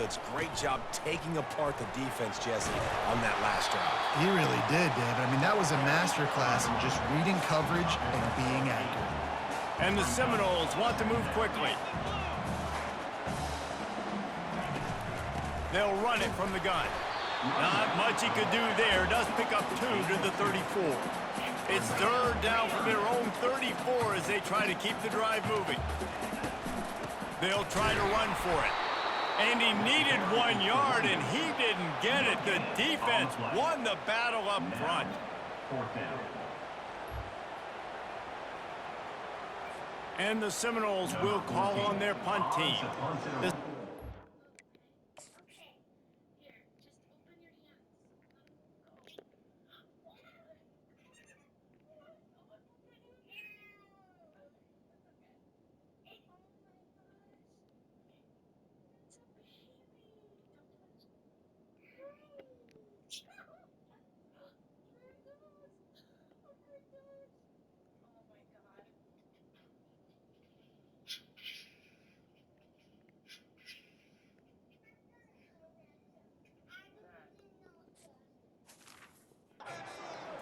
blitz. Great job taking apart the defense, Jesse, on that last drive. He really did, David. I mean, that was a masterclass in just reading coverage and being accurate. And the Seminoles want to move quickly. They'll run it from the gun. Not much he could do there. Does pick up 2 to the 34. It's third down from their own 34 as they try to keep the drive moving. They'll try to run for it. And he needed 1 yard, and he didn't get it. The defense won the battle up front. And the Seminoles will call on their punt team.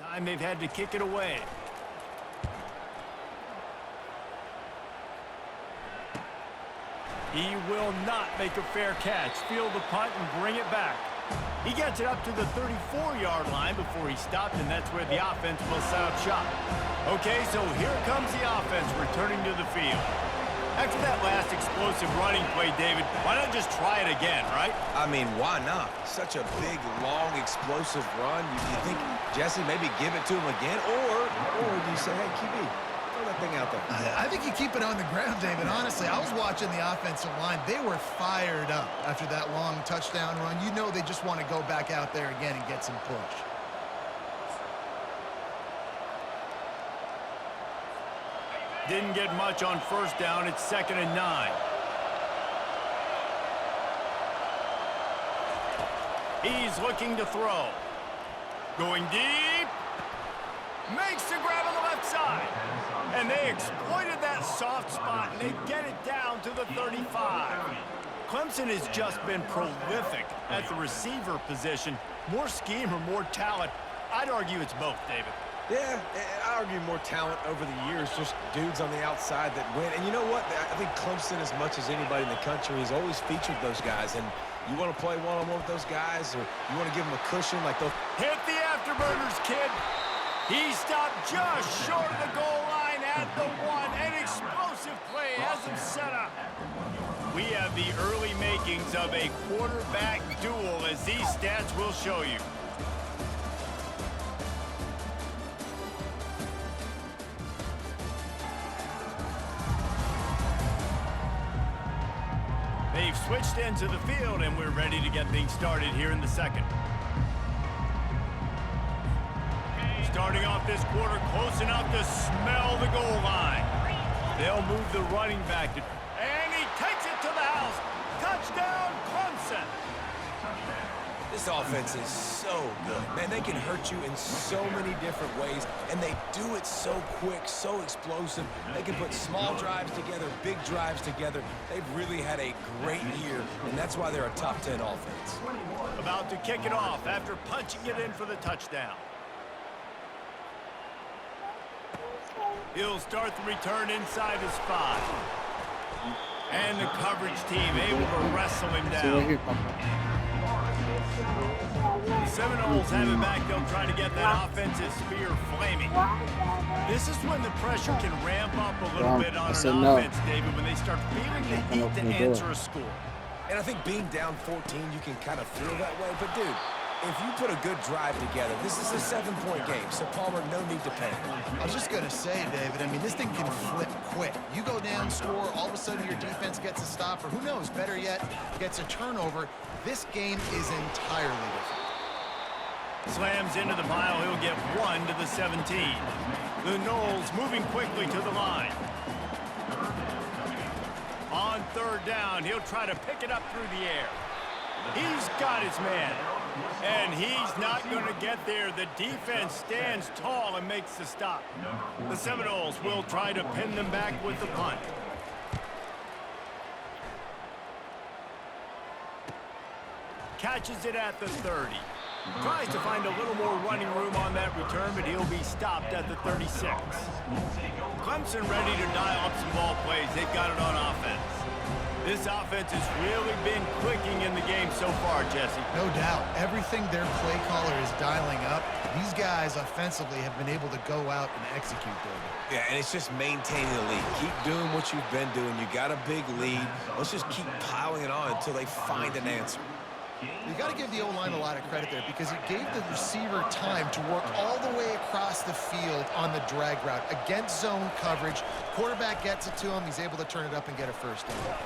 Time they've had to kick it away. He will not make a fair catch. Field the punt and bring it back. He gets it up to the 34-yard line before he stopped, and that's where the offense will set up shop. Okay, so here comes the offense returning to the field. After that last explosive running play, David, why not just try it again, right? I mean, why not? Such a big, long, explosive run. You think, Jesse, maybe give it to him again? Or do you say, hey, QB, throw that thing out there? I think you keep it on the ground, David. Honestly, I was watching the offensive line. They were fired up after that long touchdown run. You know they just want to go back out there again and get some push. Didn't get much on first down. It's 2nd and 9. He's looking to throw. Going deep. Makes the grab on the left side. And they exploited that soft spot, and they get it down to the 35. Clemson has just been prolific at the receiver position. More scheme or more talent. I'd argue it's both, David. Yeah, I argue more talent over the years, just dudes on the outside that win. And you know what? I think Clemson, as much as anybody in the country, has always featured those guys. And you want to play one-on-one with those guys, or you want to give them a cushion like those. Hit the afterburners, kid. He stopped just short of the goal line at the 1. An explosive play has him set up. We have the early makings of a quarterback duel, as these stats will show you. They've switched into the field, and we're ready to get things started here in the second. Starting off this quarter close enough to smell the goal line. They'll move the running back, and he takes it to the house. Touchdown, Clemson. This offense is so good. Man, they can hurt you in so many different ways, and they do it so quick, so explosive. They can put small drives together, big drives together. They've really had a great year, and that's why they're a top 10 offense. About to kick it off after punching it in for the touchdown. He'll start the return inside his 5. And the coverage team able to wrestle him down. The Seminoles have it back. They'll try to get that offensive spear flaming. This is when the pressure can ramp up a little bit on an offense, David, when they start feeling the heat to answer a score. And I think being down 14, you can kind of feel that way. But, dude, if you put a good drive together, this is a 7-point game, so Palmer, no need to panic. I was just going to say, David, I mean, this thing can flip quick. You go down, score, all of a sudden your defense gets a stop, or who knows, better yet, gets a turnover. This game is entirely different. Slams into the pile. He'll get 1 to the 17. The Noles moving quickly to the line. On third down, he'll try to pick it up through the air. He's got his man. And he's not going to get there. The defense stands tall and makes the stop. The Seminoles will try to pin them back with the punt. catches it at the 30. Tries to find a little more running room on that return, but he'll be stopped at the 36. Clemson ready to dial up some ball plays. They've got it on offense. This offense has really been clicking in the game so far, Jesse. No doubt. Everything their play caller is dialing up, these guys offensively have been able to go out and execute, David. Yeah, and it's just maintaining the lead. Keep doing what you've been doing. You got a big lead. Let's just keep piling it on until they find an answer. You got to give the O-line a lot of credit there because it gave the receiver time to work all the way across the field on the drag route against zone coverage. Quarterback gets it to him. He's able to turn it up and get a first down.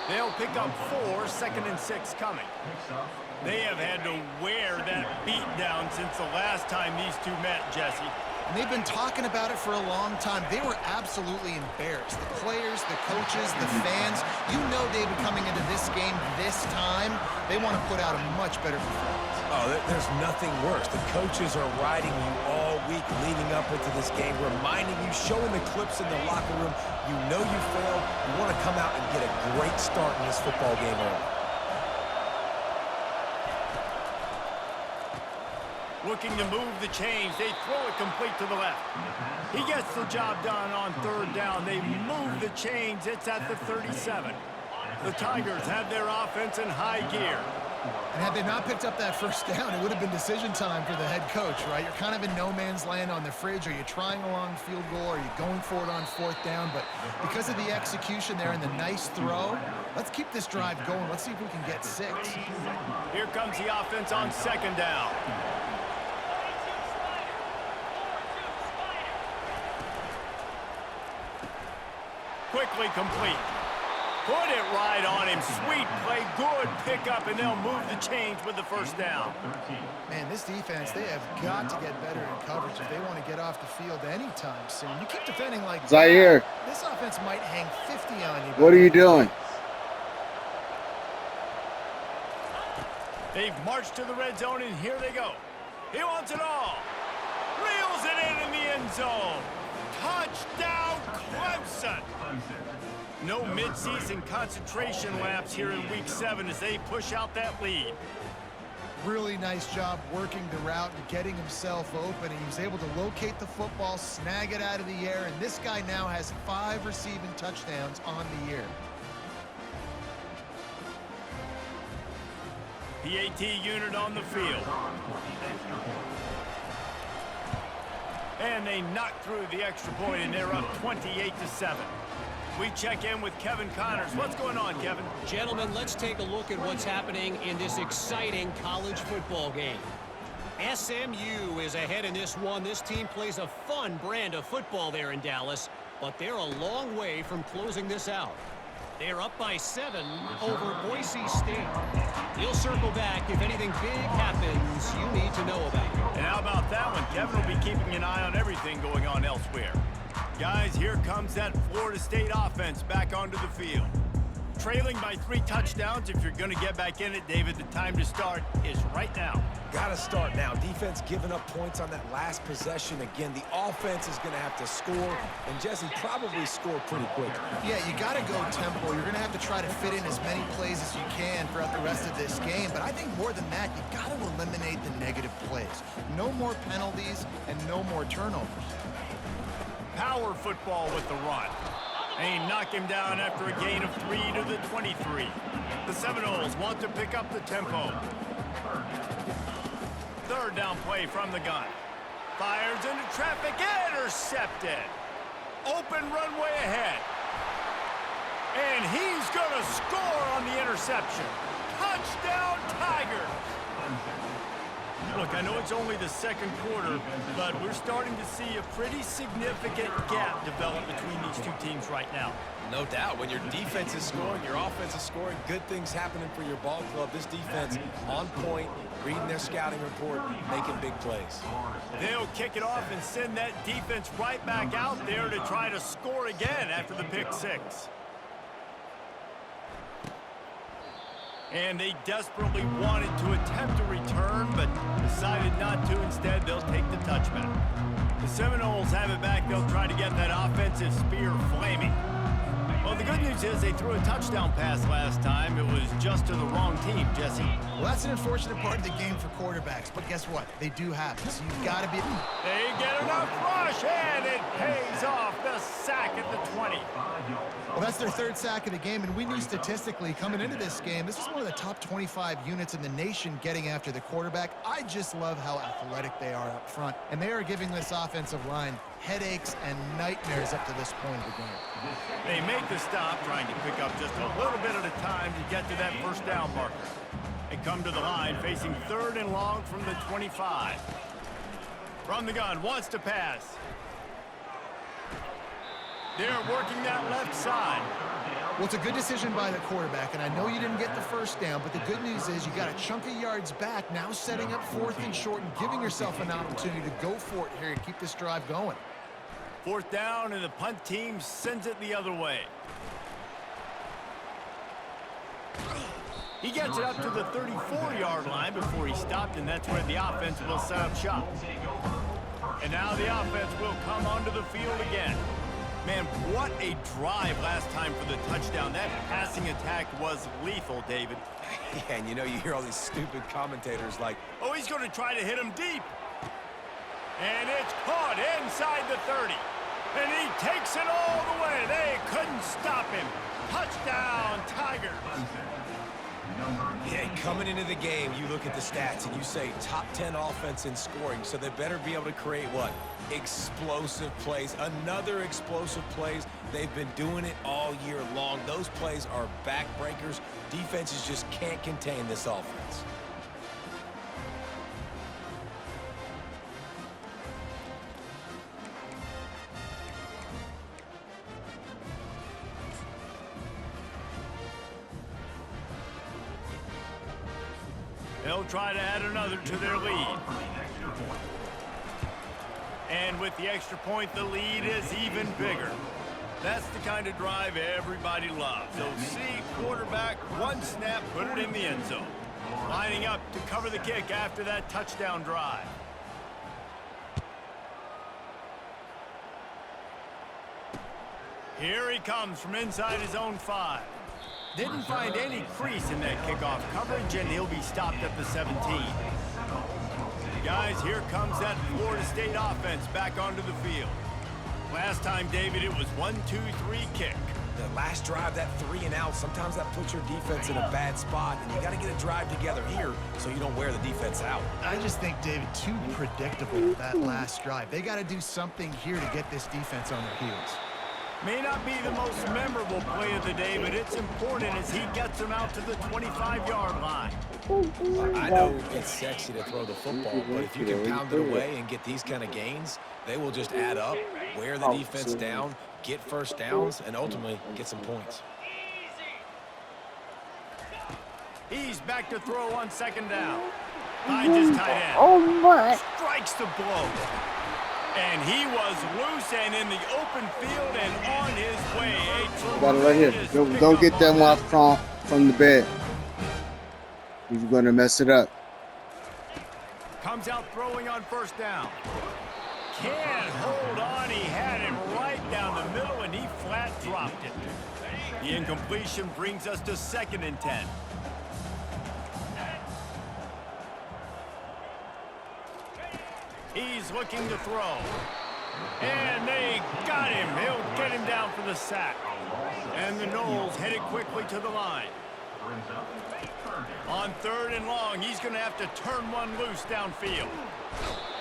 They'll pick up 4, 2nd and 6 coming. They have had to wear that beat down since the last time these two met, Jesse. And they've been talking about it for a long time. They were absolutely embarrassed. The players, the coaches, the fans. You know, David, coming into this game this time, they want to put out a much better performance. Oh, there's nothing worse. The coaches are riding you all week leading up into this game, reminding you, showing the clips in the locker room. You know you failed. You want to come out and get a great start in this football game early. Looking to move the chains. They throw it complete to the left. He gets the job done on 3rd down. They move the chains. It's at the 37. The Tigers have their offense in high gear. And had they not picked up that first down, it would have been decision time for the head coach, right? You're kind of in no man's land on the fridge. Are you trying a long field goal? Are you going for it on 4th down? But because of the execution there and the nice throw, let's keep this drive going. Let's see if we can get 6. Here comes the offense on 2nd down. Quickly complete. Put it right on him. Sweet play, good pickup, and they'll move the chains with the first down. Man, this defense, they have got to get better in coverage if they want to get off the field anytime soon. You keep defending like Zaire, that, this offense might hang 50 on you. what are you doing? They've marched to the red zone, and here they go. He wants it all. Reels it in the end zone. Touchdown, Clemson. No midseason concentration laps here in Week 7 as they push out that lead. Really nice job working the route and getting himself open. He was able to locate the football, snag it out of the air, and this guy now has 5 receiving touchdowns on the year. PAT unit on the field. And they knock through the extra point, and they're up 28-7. We check in with Kevin Connors. What's going on, Kevin? Gentlemen, let's take a look at what's happening in this exciting college football game. SMU is ahead in this one. This team plays a fun brand of football there in Dallas, but they're a long way from closing this out. They're up by 7 over Boise State. He'll circle back if anything big happens you need to know about. And how about that one? Kevin will be keeping an eye on everything going on elsewhere. Guys, here comes that Florida State offense back onto the field. Trailing by 3 touchdowns. If you're going to get back in it, David, the time to start is right now. Got to start now. Defense giving up points on that last possession. Again, the offense is going to have to score, and Jesse probably score pretty quick. Yeah, you got to go tempo. You're going to have to try to fit in as many plays as you can throughout the rest of this game. But I think more than that, you got to eliminate the negative plays. No more penalties and no more turnovers. Power football with the run. They knock him down after a gain of 3 to the 23. The Seminoles want to pick up the tempo. 3rd down play from the gun. Fires into traffic, intercepted. Open runway ahead. And he's going to score on the interception. Touchdown, Tigers. Look, I know it's only the 2nd quarter, but we're starting to see a pretty significant gap develop between these two teams right now. No doubt. When your defense is scoring, your offense is scoring, good things happening for your ball club. This defense on point, reading their scouting report, making big plays. They'll kick it off and send that defense right back out there to try to score again after the pick 6. And they desperately wanted to attempt a return, but decided not to. Instead, they'll take the touchback. The Seminoles have it back. They'll try to get that offensive spear flaming. Well, the good news is they threw a touchdown pass last time. It was just to the wrong team, Jesse. Well, that's an unfortunate part of the game for quarterbacks, but guess what? They do happen, so you've got to be... They get enough rush, and it pays off. The sack at the 20. Well, that's their third sack of the game, and we knew statistically coming into this game, this is one of the top 25 units in the nation getting after the quarterback. I just love how athletic they are up front, and they are giving this offensive line headaches and nightmares up to this point of the game. They make the stop, trying to pick up just a little bit at a time to get to that first down marker. They come to the line, facing 3rd and long from the 25. From the gun, wants to pass. They're working that left side. Well, it's a good decision by the quarterback, and I know you didn't get the first down, but the good news is you got a chunk of yards back, now setting up 4th and short and giving yourself an opportunity to go for it here and keep this drive going. 4th down, and the punt team sends it the other way. He gets it up to the 34-yard line before he stopped, and that's where the offense will set up shop. And now the offense will come onto the field again. Man, what a drive last time for the touchdown. That passing attack was lethal, David. Yeah, and you know, you hear all these stupid commentators like, oh, he's going to try to hit him deep. And it's caught inside the 30. And he takes it all the way. They couldn't stop him. Touchdown, Tigers. yeah, coming into the game, you look at the stats and you say top 10 offense in scoring, so they better be able to create what? Explosive plays. Another explosive plays. They've been doing it all year long. Those plays are backbreakers. Defenses just can't contain this offense. They'll try to add another to their lead. And with the extra point, the lead is even bigger. That's the kind of drive everybody loves. So see, quarterback, one snap, put it in the end zone. Lining up to cover the kick after that touchdown drive. Here he comes from inside his own 5. Didn't find any crease in that kickoff coverage, and he'll be stopped at the 17. Guys, here comes that Florida State offense back onto the field. Last time, David, it was 1-2-3 kick. The last drive, that 3 and out, sometimes that puts your defense in a bad spot, and you got to get a drive together here so you don't wear the defense out. I just think, David, too predictable that last drive. They got to do something here to get this defense on their heels. May not be the most memorable play of the day, but it's important as he gets them out to the 25-yard line. I know it's sexy to throw the football, but if you can pound it away and get these kind of gains, they will just add up, wear the defense down, get first downs, and ultimately get some points. He's back to throw on 2nd down. Finds his tight end. Oh my. Strikes the blow. And he was loose and in the open field and on his way. Got it right here. Don't get that one from the bed. He's going to mess it up. Comes out throwing on 1st down. Can't hold on. He had him right down the middle, and he flat dropped it. The incompletion brings us to 2nd and 10. He's looking to throw. And they got him. He'll get him down for the sack. And the Noles headed quickly to the line. On 3rd and long, he's going to have to turn one loose downfield.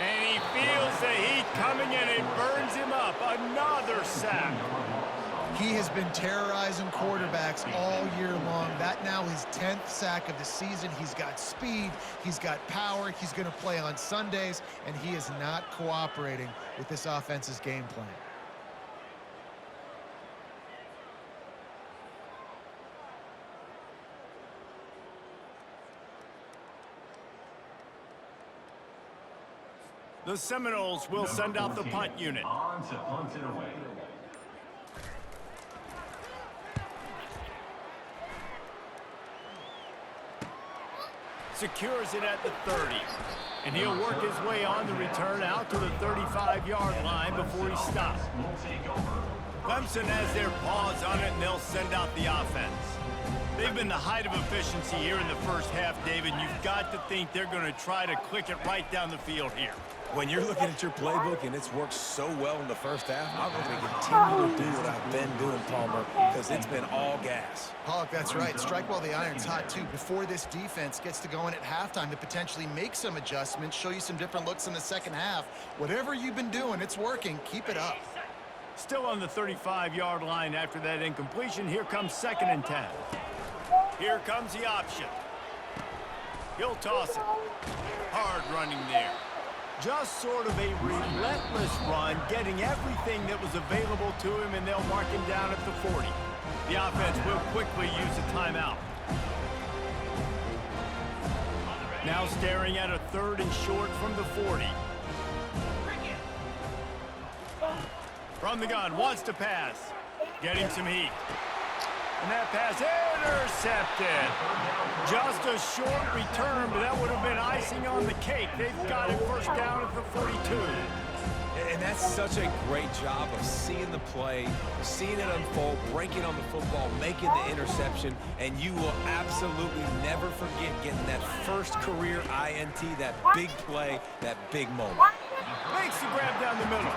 And he feels the heat coming, and it burns him up. Another sack. He has been terrorizing quarterbacks all year long. That now his 10th sack of the season. He's got speed, he's got power, he's going to play on Sundays, and he is not cooperating with this offense's game plan. The Seminoles will send out the punt unit. On to punt it away. Secures it at the 30. And he'll work his way on the return out to the 35-yard line before he stops. Clemson has their paws on it, and they'll send out the offense. They've been the height of efficiency here in the first half, David. You've got to think they're going to try to click it right down the field here. When you're looking at your playbook and it's worked so well in the first half, I'm going to continue to do what I've been doing, Palmer, because it's been all gas. Pollock, that's right. Strike while the iron's hot, too. Before this defense gets to going at halftime to potentially make some adjustments, show you some different looks in the second half. Whatever you've been doing, it's working. Keep it up. Still on the 35-yard line after that incompletion. Here comes 2nd and 10. Here comes the option. He'll toss it. Hard running there. Just sort of a relentless run, getting everything that was available to him, and they'll mark him down at the 40. The offense will quickly use a timeout. Now staring at a 3rd and short from the 40. From the gun, wants to pass. Getting some heat. And that pass intercepted. Just a short return, but that would have been icing on the cake. They've got it first down at the 42. And that's such a great job of seeing the play, seeing it unfold, breaking on the football, making the interception, and you will absolutely never forget getting that first career INT, that big play, that big moment. Makes the grab down the middle.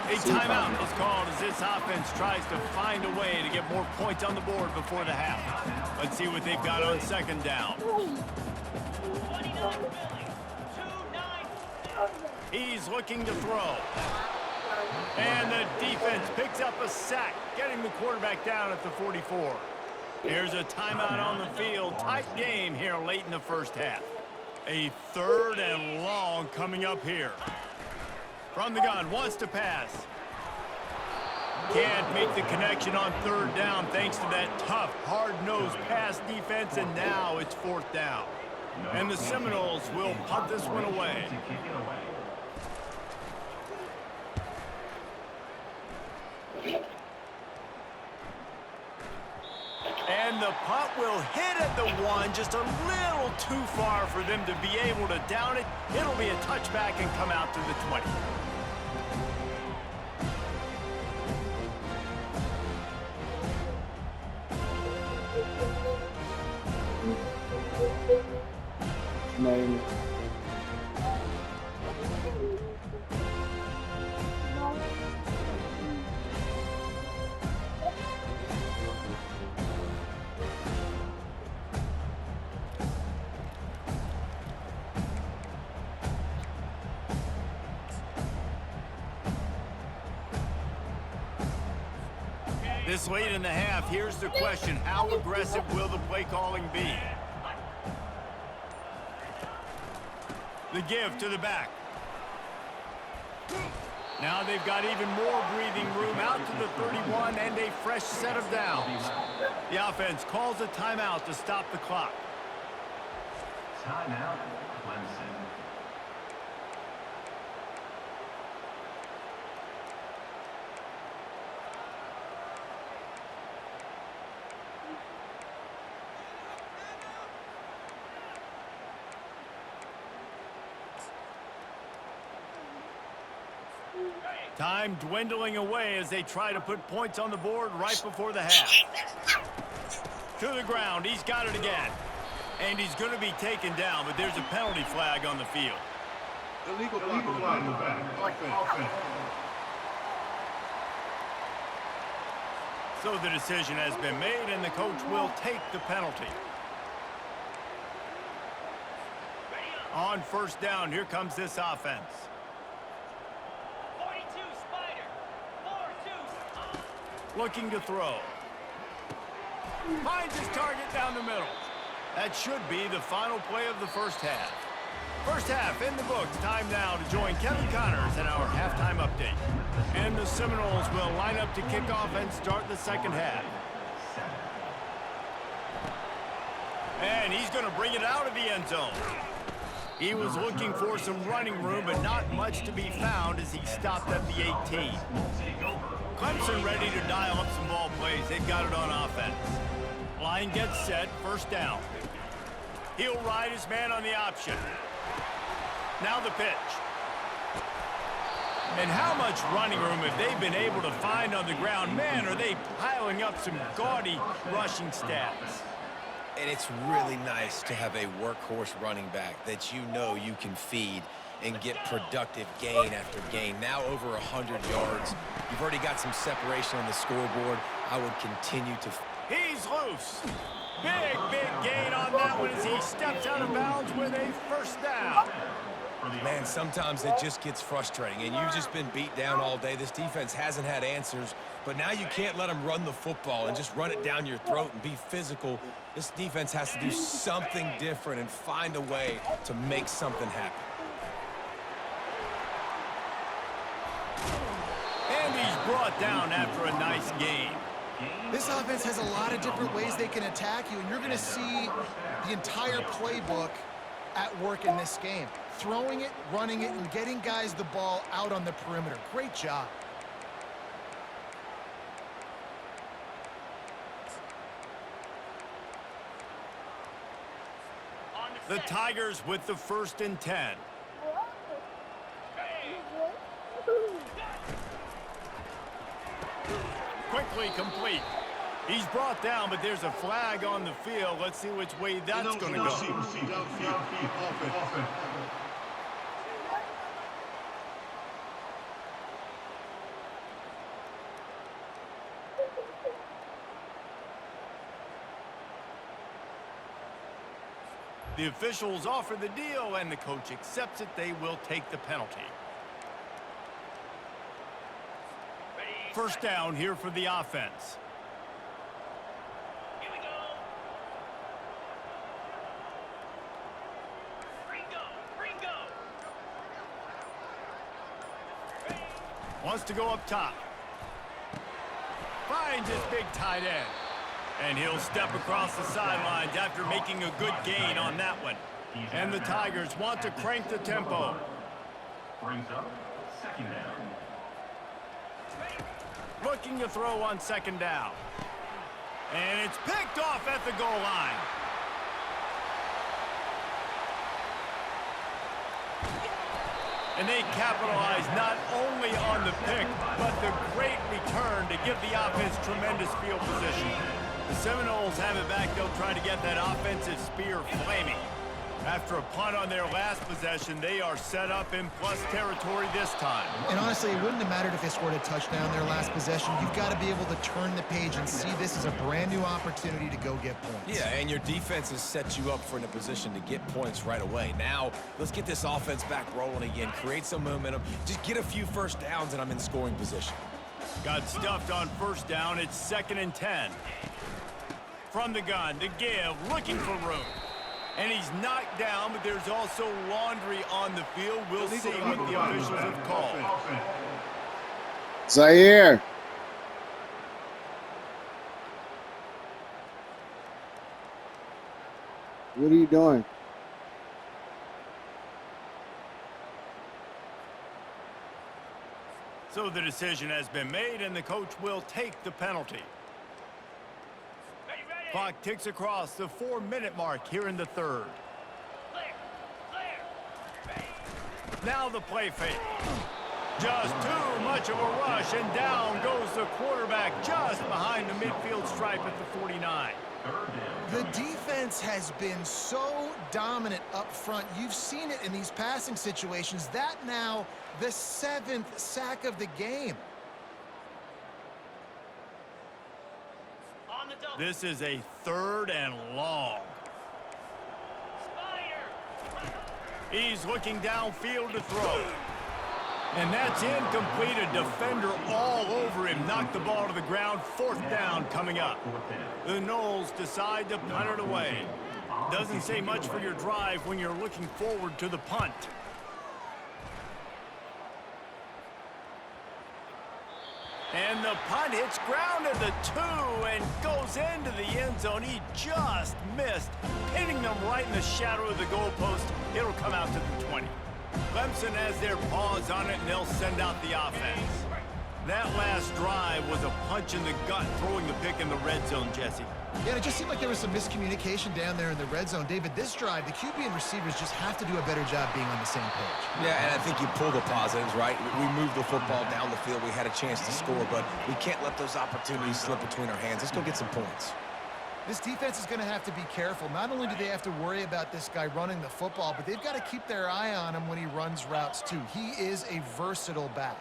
A timeout is called as this offense tries to find a way to get more points on the board before the half. Let's see what they've got on 2nd down. He's looking to throw. And the defense picks up a sack, getting the quarterback down at the 44. Here's a timeout on the field. Tight game here late in the first half. A 3rd and long coming up here. From the gun, wants to pass. Can't make the connection on 3rd down thanks to that tough, hard-nosed pass defense, and now it's 4th down. And the Seminoles will punt this one away. And the punt will hit at the 1, just a little too far for them to be able to down it. It'll be a touchback and come out to the 20. Name. This late in the half, here's the question. How aggressive will the play calling be? The give to the back. Now they've got even more breathing room out to the 31 and a fresh set of downs. The offense calls a timeout to stop the clock. Timeout, Clemson. Time dwindling away as they try to put points on the board right before the half. To the ground, he's got it again. And he's going to be taken down, but there's a penalty flag on the field. Illegal flag in the back. Offense. So the decision has been made, and the coach will take the penalty. On 1st down, here comes this offense. Looking to throw. Finds his target down the middle. That should be the final play of the first half. First half in the books. Time now to join Kevin Connors in our halftime update. And the Seminoles will line up to kick off and start the second half. And he's going to bring it out of the end zone. He was looking for some running room, but not much to be found as he stopped at the 18. Clemson ready to dial up some ball plays. They've got it on offense. Line gets set, 1st down. He'll ride his man on the option. Now the pitch. And how much running room have they been able to find on the ground? Man, are they piling up some gaudy rushing stats. And it's really nice to have a workhorse running back that you know you can feed and get productive gain after gain. Now over 100 yards. You've already got some separation on the scoreboard. I would continue to... He's loose. Big gain on that one as he steps out of bounds with a first down. Man, sometimes it just gets frustrating, and you've just been beat down all day. This defense hasn't had answers, but now you can't let them run the football and just run it down your throat and be physical. This defense has to do something different and find a way to make something happen. And he's brought down after a nice gain. This offense has a lot of different ways they can attack you, and you're going to see the entire playbook at work in this game. Throwing it, running it, and getting guys the ball out on the perimeter. Great job. The Tigers with the 1st and 10. Quickly complete. He's brought down, but there's a flag on the field. Let's see which way that's going to go. The officials offer the deal, and the coach accepts it. They will take the penalty. First down here for the offense. Here we go. Ringo. Wants to go up top. Finds his big tight end. And he'll step across the sidelines after making a good gain on that one. And the Tigers want to crank the tempo. Brings up 2nd down. Looking to throw on 2nd down. And it's picked off at the goal line. And they capitalize not only on the pick, but the great return to give the offense tremendous field position. The Seminoles have it back. They'll try to get that offensive spear flaming. After a punt on their last possession, they are set up in plus territory this time. And honestly, it wouldn't have mattered if they scored a touchdown their last possession. You've got to be able to turn the page and see this as a brand new opportunity to go get points. Yeah, and your defense has set you up for in a position to get points right away. Now, let's get this offense back rolling again, create some momentum, just get a few first downs, and I'm in scoring position. Got stuffed on 1st down. It's 2nd and 10. From the gun, to give, looking for room. And he's knocked down, but there's also laundry on the field. We'll see what the officials have called. Zaire. What are you doing? So the decision has been made, and the coach will take the penalty. Clock ticks across the 4-minute mark here in the 3rd. Now the play fake. Just too much of a rush, and down goes the quarterback just behind the midfield stripe at the 49. The defense has been so dominant up front. You've seen it in these passing situations. That now the 7th sack of the game. This is a 3rd and long. He's looking downfield to throw. And that's incomplete. A defender all over him. Knocked the ball to the ground. 4th down coming up. The Noles decide to punt it away. Doesn't say much for your drive when you're looking forward to the punt. And the punt hits ground at the 2 and goes into the end zone. He just missed, hitting them right in the shadow of the goalpost. It'll come out to the 20. Clemson has their paws on it, and they'll send out the offense. That last drive was a punch in the gut, throwing the pick in the red zone, Jesse. Yeah, it just seemed like there was some miscommunication down there in the red zone. David, this drive, the QB and receivers just have to do a better job being on the same page. Yeah, and I think you pull the positives, right? We moved the football down the field. We had a chance to score, but we can't let those opportunities slip between our hands. Let's go get some points. This defense is going to have to be careful. Not only do they have to worry about this guy running the football, but they've got to keep their eye on him when he runs routes, too. He is a versatile back.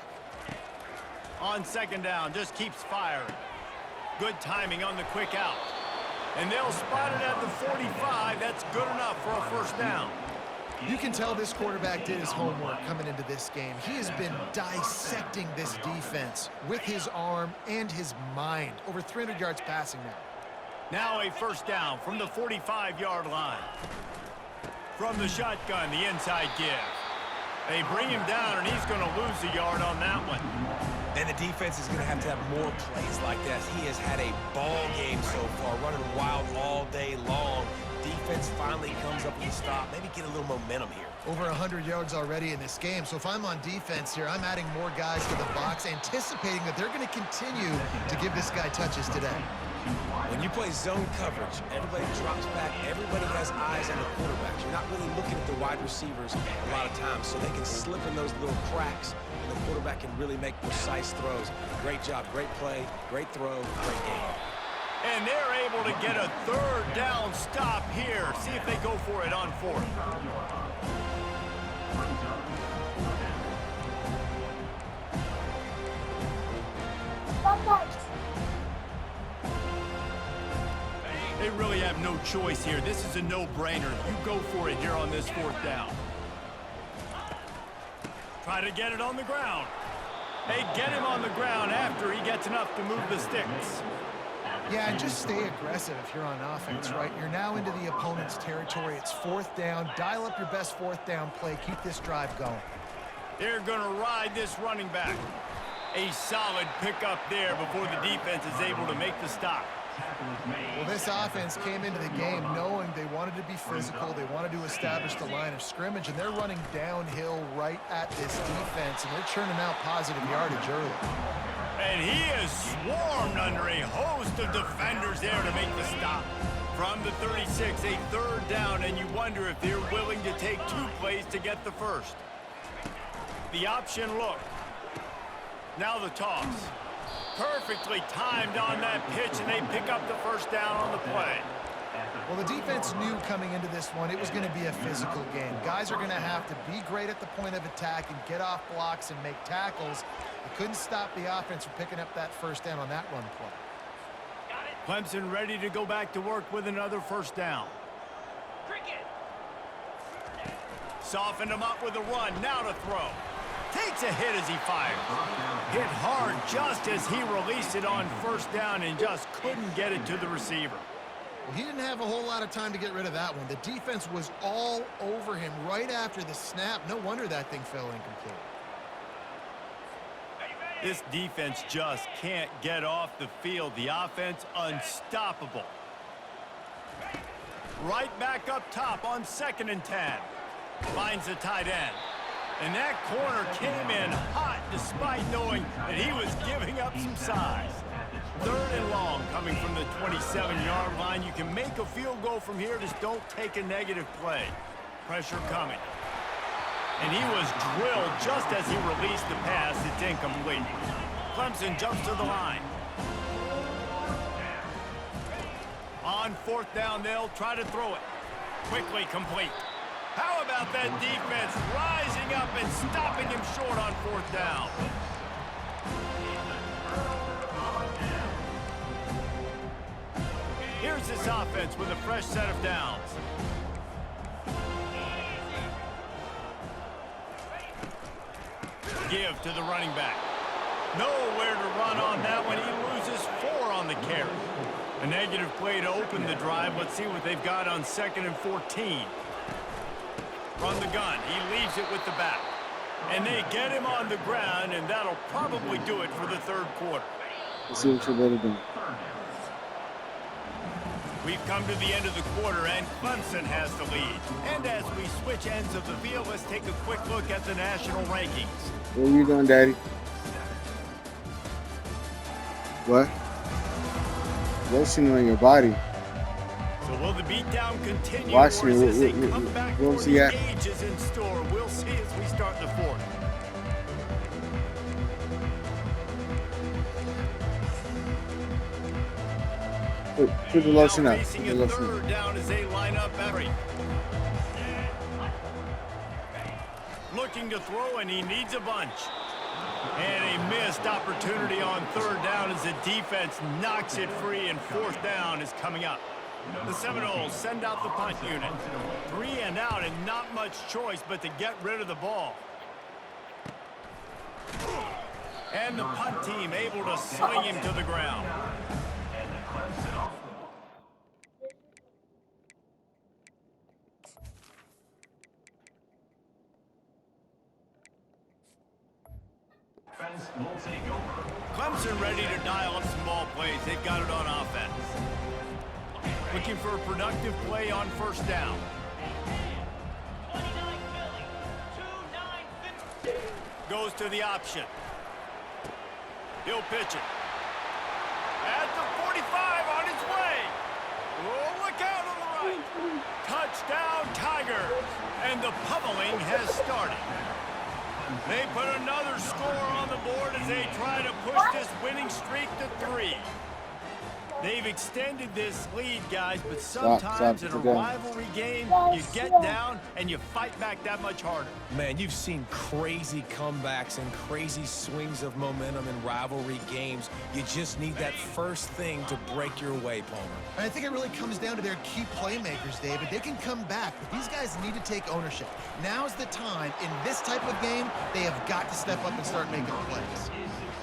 On second down, just keeps firing. Good timing on the quick out. And they'll spot it at the 45. That's good enough for a first down. You can tell this quarterback did his homework coming into this game. He has been dissecting this defense with his arm and his mind. Over 300 yards passing now. Now a first down from the 45-yard line. From the shotgun, the inside give. They bring him down, and he's going to lose a yard on that one. And the defense is going to have more plays like this. He has had a ball game so far, running wild all day long. Defense finally comes up with a stop. Maybe get a little momentum here. Over 100 yards already in this game. So if I'm on defense here, I'm adding more guys to the box, anticipating that they're going to continue to give this guy touches today. When you play zone coverage, everybody drops back. Everybody has eyes on the quarterback. You're not really looking at the wide receivers a lot of times, so they can slip in those little cracks, and the quarterback can really make precise throws. Great job, great play, great throw, great game. And they're able to get a third down stop here. See if they go for it on fourth. They really have no choice here. This is a no-brainer. You go for it here on this fourth down. Try to get it on the ground. They get him on the ground after he gets enough to move the sticks. Yeah, and just stay aggressive if you're on offense, right? You're now into the opponent's territory. It's fourth down. Dial up your best fourth down play. Keep this drive going. They're going to ride this running back. A solid pickup there before the defense is able to make the stop. Well, this offense came into the game knowing they wanted to be physical. They wanted to establish the line of scrimmage, and they're running downhill right at this defense, and they're churning out positive yardage early. And he is swarmed under a host of defenders there to make the stop. From the 36, a third down, and you wonder if they're willing to take 2 plays to get the first. The option look. Now the toss. Perfectly timed on that pitch, and they pick up the first down on the play. Well, the defense knew coming into this one it was going to be a physical game. Guys are going to have to be great at the point of attack and get off blocks and make tackles. They couldn't stop the offense from picking up that first down on that run play. Clemson ready to go back to work with another first down. Softened him up with a run. Now to throw. Takes a hit as he fires. Hit hard just as he released it on first down and just couldn't get it to the receiver. Well, he didn't have a whole lot of time to get rid of that one. The defense was all over him right after the snap. No wonder that thing fell incomplete. This defense just can't get off the field. The offense unstoppable. Right back up top on 2nd and 10. Finds the tight end. And that corner came in hot despite knowing that he was giving up some size. 3rd and long coming from the 27-yard line. You can make a field goal from here. Just don't take a negative play. Pressure coming. And he was drilled just as he released the pass. It's incomplete. Clemson jumps to the line. On 4th down, they'll try to throw it. Quickly complete. How about that defense rising up and stopping him short on 4th down? Here's this offense with a fresh set of downs. Give to the running back. Nowhere to run on that one. He loses 4 on the carry. A negative play to open the drive. Let's see what they've got on 2nd and 14. From the gun, he leaves it with the back. And they get him on the ground, and that'll probably do it for the 3rd quarter. Let's see what you're ready to do. We've come to the end of the quarter, and Clemson has the lead. And as we switch ends of the field, let's take a quick look at the national rankings. What are you doing, Daddy? What? Lotion on your body. So will the beatdown continue, Watch or is me. this a comeback Where for was he the at? ages in store? We'll see as we start the fourth. Put the lotion Now up. Put facing the a lotion up. third down as they line up every. Looking to throw, and he needs a bunch. And a missed opportunity on third down as the defense knocks it free, and fourth down is coming up. The Seminoles send out the punt unit. 3 and out, and not much choice but to get rid of the ball. And the punt team able to sling him to the ground. Clemson ready to dial up some ball plays. They've got it on offense. Looking for a productive play on first down. Goes to the option. He'll pitch it. At the 45 on his way. Oh, look out on the right. Touchdown, Tigers. And the pummeling has started. They put another score on the board as they try to push this winning streak to 3. They've extended this lead, guys, but sometimes in a rivalry game, you get down and you fight back that much harder. Man, you've seen crazy comebacks and crazy swings of momentum in rivalry games. You just need that first thing to break your way, Palmer. I think it really comes down to their key playmakers, David. They can come back, but these guys need to take ownership. Now's the time. In this type of game, they have got to step up and start making plays.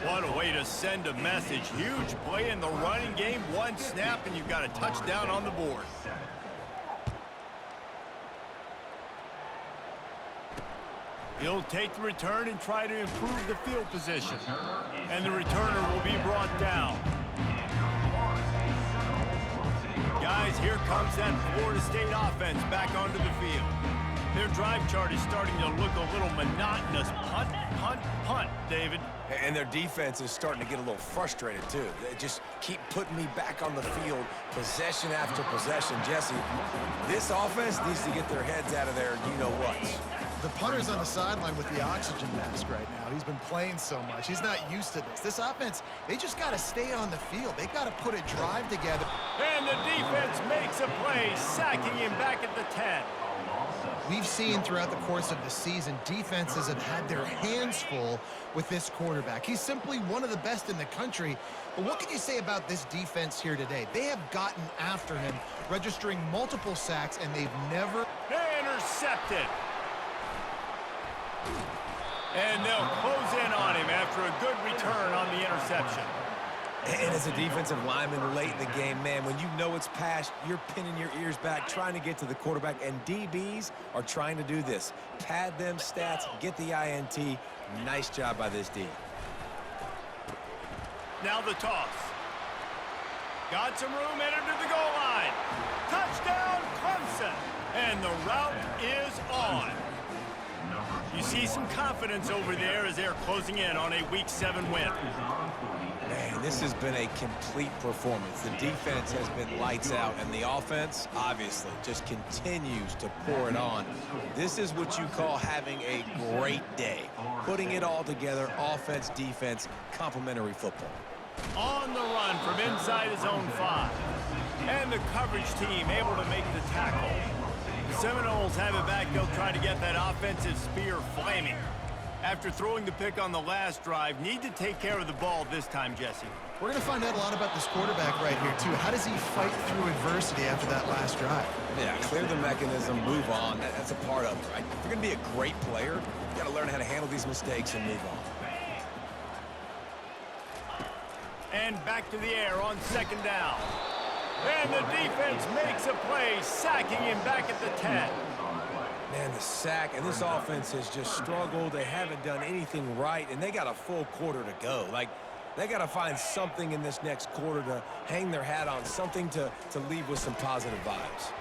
What a way to send a message. Huge play in the running game. One snap, and you've got a touchdown on the board. He'll take the return and try to improve the field position. And the returner will be brought down. Guys, here comes that Florida State offense back onto the field. Their drive chart is starting to look a little monotonous. Punt, punt, punt, David. And their defense is starting to get a little frustrated, too. They just keep putting me back on the field, possession after possession. Jesse, this offense needs to get their heads out of there, you-know-whats. The punter's on the sideline with the oxygen mask right now. He's been playing so much. He's not used to this. This offense, they just got to stay on the field. They got to put a drive together. And the defense makes a play, sacking him back at the 10. We've seen throughout the course of the season, defenses have had their hands full with this quarterback. He's simply one of the best in the country. But what can you say about this defense here today? They have gotten after him, registering multiple sacks, and they've never... Intercepted. And they'll close in on him after a good return on the interception. And as a defensive lineman late in the game, man, when you know it's past, you're pinning your ears back, trying to get to the quarterback, and DBs are trying to do this. Pad them stats, get the INT. Nice job by this D. Now the toss. Got some room, headed to the goal line. Touchdown, Clemson. And the route is on. You see some confidence over there as they're closing in on a Week 7 win. Man, this has been a complete performance. The defense has been lights out, and the offense, obviously, just continues to pour it on. This is what you call having a great day. Putting it all together, offense, defense, complementary football. On the run from inside his own 5. And the coverage team able to make the tackle. The Seminoles have it back. They'll try to get that offensive spear flaming. After throwing the pick on the last drive, need to take care of the ball this time, Jesse. We're going to find out a lot about this quarterback right here, too. How does he fight through adversity after that last drive? Yeah, clear the mechanism, move on. That's a part of it, right? If you're going to be a great player, you got to learn how to handle these mistakes and move on. And back to the air on second down. And the defense makes a play, sacking him back at the 10. Man, the sack, and this offense has just struggled. They haven't done anything right, and they got a full quarter to go. Like, they got to find something in this next quarter to hang their hat on, something to leave with some positive vibes.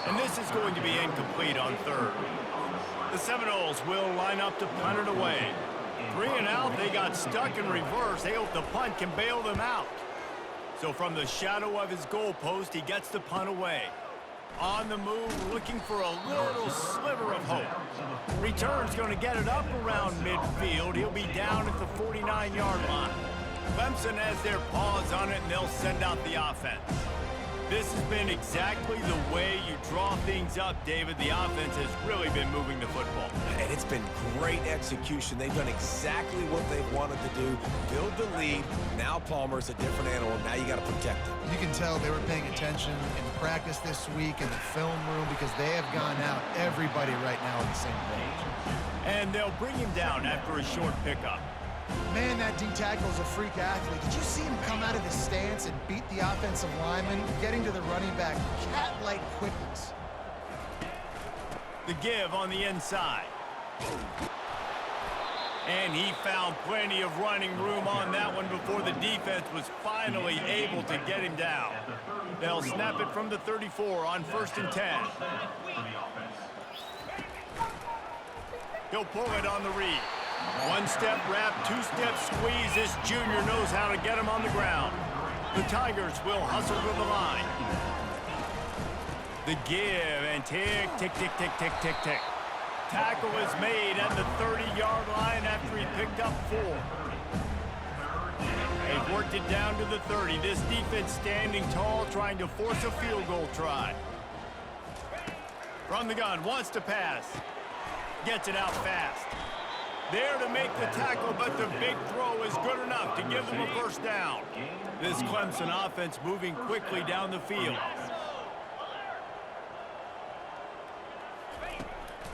And this is going to be incomplete on third. The Seminoles will line up to punt it away. 3 and out, they got stuck in reverse. They hope the punt can bail them out. So from the shadow of his goalpost, he gets the punt away. On the move, looking for a little sliver of hope. Return's going to get it up around midfield. He'll be down at the 49-yard line. Clemson has their paws on it, and they'll send out the offense. This has been exactly the way you draw things up, David. The offense has really been moving the football. And it's been great execution. They've done exactly what they wanted to do. Build the lead. Now Palmer's a different animal. Now you got to protect him. You can tell they were paying attention in practice this week in the film room because they have gone out, everybody right now on the same page. And they'll bring him down after a short pickup. Man, that D tackle is a freak athlete. Did you see him come out of his stance and beat the offensive lineman, getting to the running back, cat-like quickness? The give on the inside. And he found plenty of running room on that one before the defense was finally able to get him down. They'll snap it from the 34 on 1st and 10. He'll pull it on the read. 1-step wrap, 2-step squeeze. This junior knows how to get him on the ground. The Tigers will hustle to the line. The give and tick, tick, tick, tick, tick, tick, tick. Tackle is made at the 30-yard line after he picked up 4. They've worked it down to the 30. This defense standing tall, trying to force a field goal try. From the gun, wants to pass. Gets it out fast. There to make the tackle, but the big throw is good enough to give them a first down. This Clemson offense moving quickly down the field.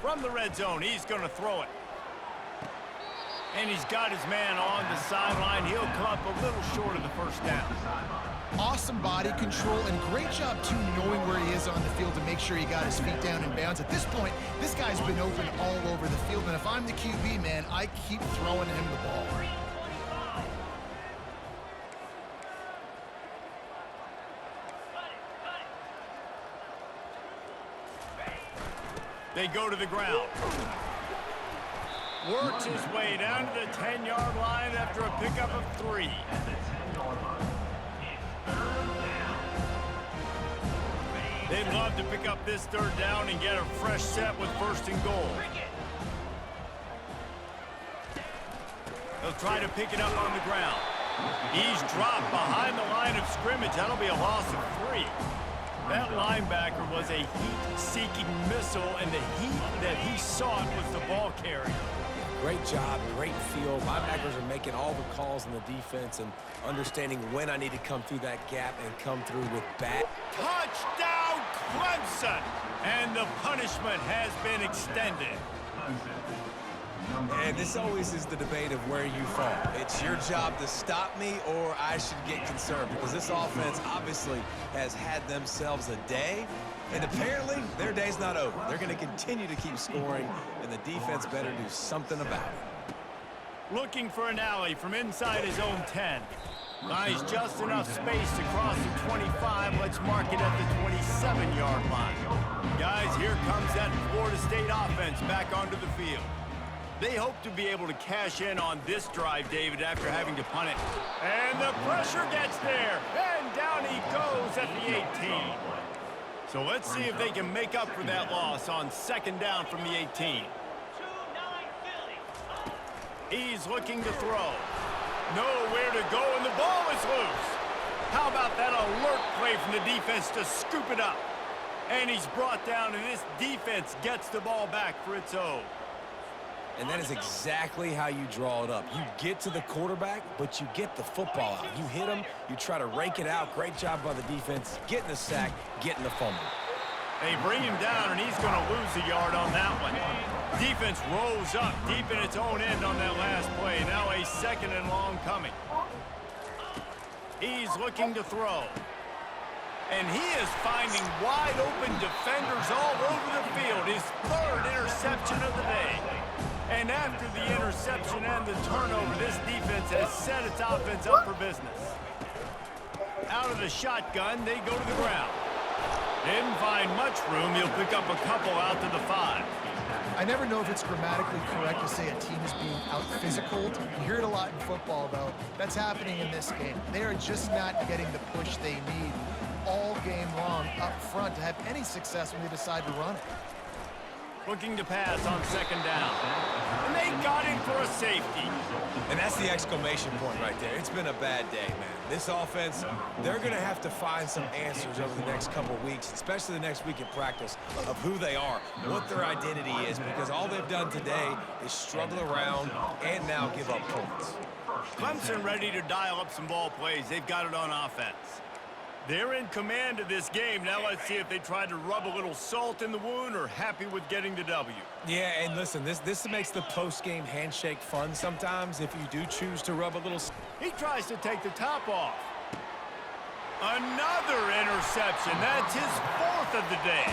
From the red zone, he's going to throw it. And he's got his man on the sideline. He'll come up a little short of the first down. Awesome body control and great job, too, knowing where he is on the field to make sure he got his feet down in bounds. At this point, this guy's been open all over the field, and if I'm the QB, man, I keep throwing him the ball. They go to the ground. Works his way down to the 10-yard line after a pickup of 3. They'd love to pick up this 3rd down and get a fresh set with 1st and goal. They'll try to pick it up on the ground. He's dropped behind the line of scrimmage. That'll be a loss of 3. That linebacker was a heat-seeking missile, and the heat that he sought was the ball carrier. Great job, great feel. Linebackers are making all the calls in the defense and understanding when I need to come through that gap and come through with bat. Touchdown, Clemson! And the punishment has been extended. And this always is the debate of where you fall. It's your job to stop me or I should get concerned because this offense obviously has had themselves a day. And apparently, their day's not over. They're going to continue to keep scoring, and the defense better do something about it. Looking for an alley from inside his own 10. Buys just enough space to cross the 25. Let's mark it at the 27-yard line. Guys, here comes that Florida State offense back onto the field. They hope to be able to cash in on this drive, David, after having to punt it. And the pressure gets there, and down he goes at the 18. So let's see if they can make up for that loss on 2nd down from the 18. He's looking to throw. Nowhere to go, and the ball is loose. How about that alert play from the defense to scoop it up? And he's brought down, and this defense gets the ball back for its own. And that is exactly how you draw it up. You get to the quarterback, but you get the football out. You hit him, you try to rake it out. Great job by the defense, getting the sack, getting the fumble. They bring him down, and he's going to lose a yard on that one. Defense rolls up deep in its own end on that last play. Now a 2nd and long coming. He's looking to throw. And he is finding wide open defenders all over the field. His 3rd interception of the day. And after the interception and the turnover, this defense has set its offense up for business. Out of the shotgun, they go to the ground. Didn't find much room. He'll pick up a couple out to the 5. I never know if it's grammatically correct to say a team is being out-physicaled. You hear it a lot in football, though. That's happening in this game. They are just not getting the push they need all game long up front to have any success when they decide to run it. Looking to pass on second down. And they got him for a safety. And that's the exclamation point right there. It's been a bad day, man. This offense, they're going to have to find some answers over the next couple weeks, especially the next week in practice, of who they are, what their identity is, because all they've done today is struggle around and now give up points. Clemson ready to dial up some ball plays. They've got it on offense. They're in command of this game. Now let's see if they try to rub a little salt in the wound or happy with getting the W. Yeah, and listen, this makes the post-game handshake fun sometimes if you do choose to rub a little... He tries to take the top off. Another interception. That's his fourth of the day.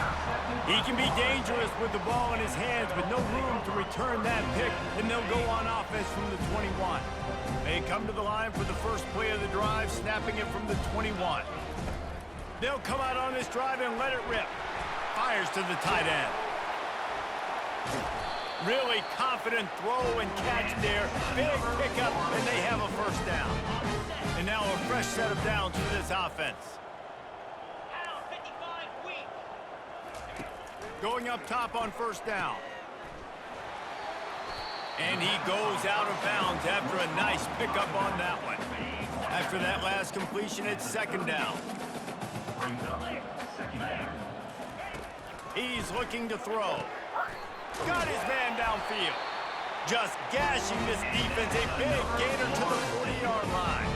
He can be dangerous with the ball in his hands, but no room to return that pick, and they'll go on offense from the 21. They come to the line for the first play of the drive, snapping it from the 21. They'll come out on this drive and let it rip. Fires to the tight end. Really confident throw and catch there. Big pickup, and they have a first down. And now a fresh set of downs for this offense. Going up top on first down. And he goes out of bounds after a nice pickup on that one. After that last completion, it's second down. He's looking to throw. Got his man downfield. Just gashing this defense. A big gainer to the 40-yard line.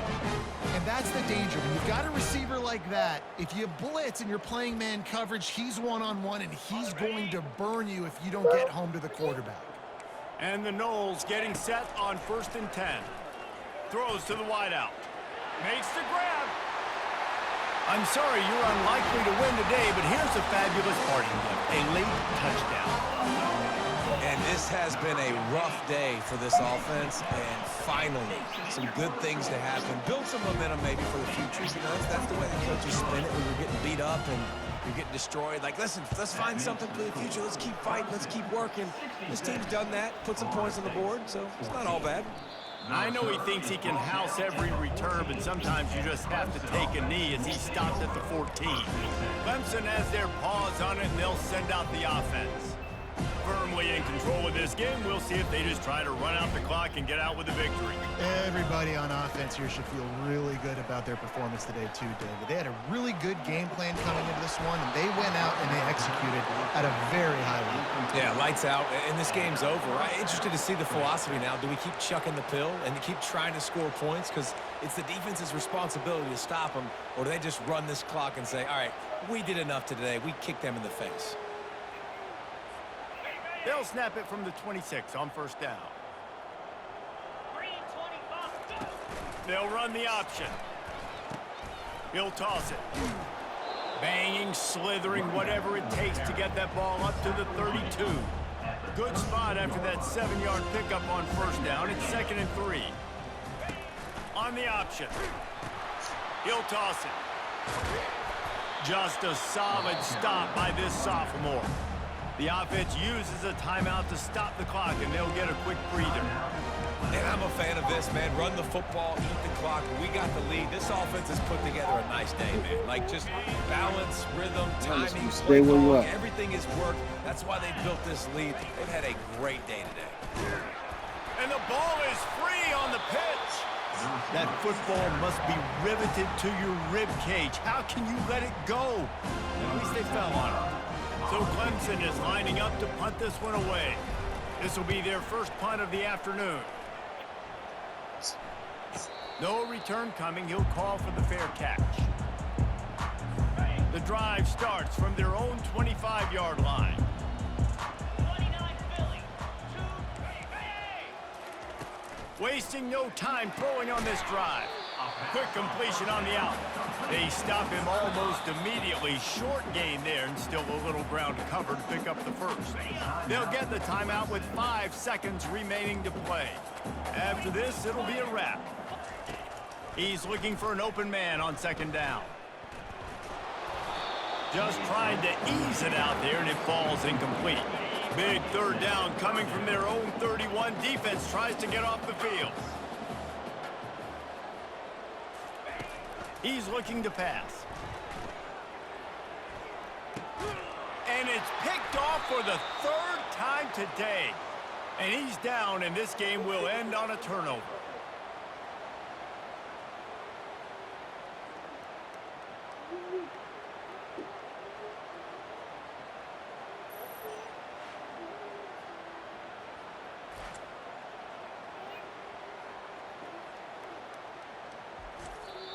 And that's the danger. When you've got a receiver like that, if you blitz and you're playing man coverage, he's one-on-one, and he's going to burn you if you don't get home to the quarterback. And the Noles getting set on 1st and 10. Throws to the wideout. Makes the grab. I'm sorry you're unlikely to win today, but here's a fabulous parting gift. A late touchdown. And this has been a rough day for this offense, and finally, some good things to happen. Build some momentum maybe for the future. You know, that's the way the coaches spin it when you're getting beat up and you're getting destroyed. Like, listen, let's find something for the future. Let's keep fighting. Let's keep working. This team's done that, put some points on the board, so it's not all bad. I know he thinks he can house every return, but sometimes you just have to take a knee as he stopped at the 14. Clemson has their paws on it, and they'll send out the offense. Firmly in control of this game, we'll see if they just try to run out the clock and get out with a victory. Everybody on offense here should feel really good about their performance today too, David. They had a really good game plan coming into this one, and they went out and they executed at a very high level. Yeah, lights out, and this game's over. I'm interested to see the philosophy now. Do we keep chucking the pill and keep trying to score points? Because it's the defense's responsibility to stop them, or do they just run this clock and say, all right, we did enough today. We kicked them in the face. They'll snap it from the 26 on first down. They'll run the option. He'll toss it. Banging, slithering, whatever it takes to get that ball up to the 32. Good spot after that 7-yard pickup on first down. It's 2nd and 3. On the option. He'll toss it. Just a solid stop by this sophomore. The offense uses a timeout to stop the clock, and they'll get a quick breather. And I'm a fan of this, man. Run the football, eat the clock. We got the lead. This offense has put together a nice day, man. Like, just balance, rhythm, timing, stay where you are. Everything has worked. That's why they built this lead. They've had a great day today. And the ball is free on the pitch. That football must be riveted to your rib cage. How can you let it go? At least they fell on it. So Clemson is lining up to punt this one away. This will be their first punt of the afternoon. No return coming. He'll call for the fair catch. The drive starts from their own 25-yard line. Wasting no time throwing on this drive. Quick completion on the out. They stop him almost immediately. Short gain there, and still a little ground covered to pick up the first. They'll get the timeout with 5 seconds remaining to play. After this, it'll be a wrap. He's looking for an open man on second down. Just trying to ease it out there, and it falls incomplete. Big third down coming from their own 31. Defense tries to get off the field. He's looking to pass. And it's picked off for the third time today. And he's down, and this game will end on a turnover.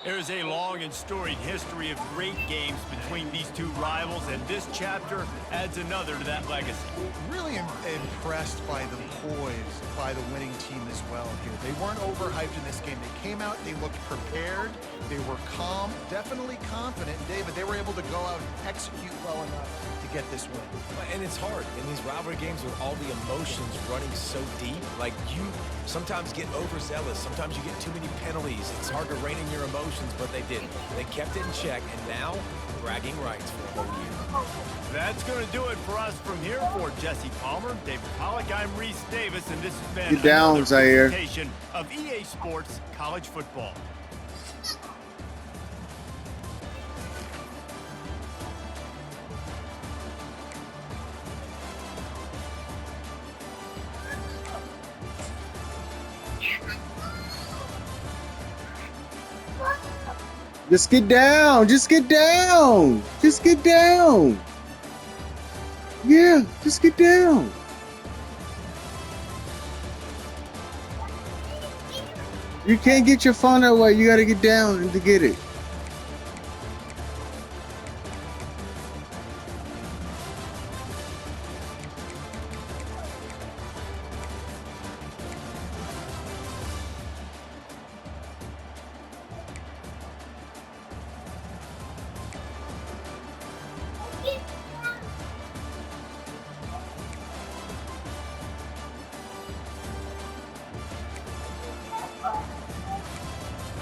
There's a long and storied history of great games between these two rivals, and this chapter adds another to that legacy. Really impressed by the poise by the winning team as well here. They weren't overhyped in this game. They came out, they looked prepared, they were calm, definitely confident. David, they were able to go out and execute well enough to get this win. And it's hard in these rivalry games with all the emotions running so deep. Like, you sometimes get overzealous. Sometimes you get too many penalties. It's hard to rein in your emotions, but they didn't. They kept it in check, and now bragging rights for a whole year. That's going to do it for us from here. For Jesse Palmer, David Pollack, I'm Reese Davis, and this has been Get down, another Zaire. presentation of EA Sports College Football. Just get down. Just get down. Just get down. Yeah, just get down. You can't get your phone that way. You got to get down to get it.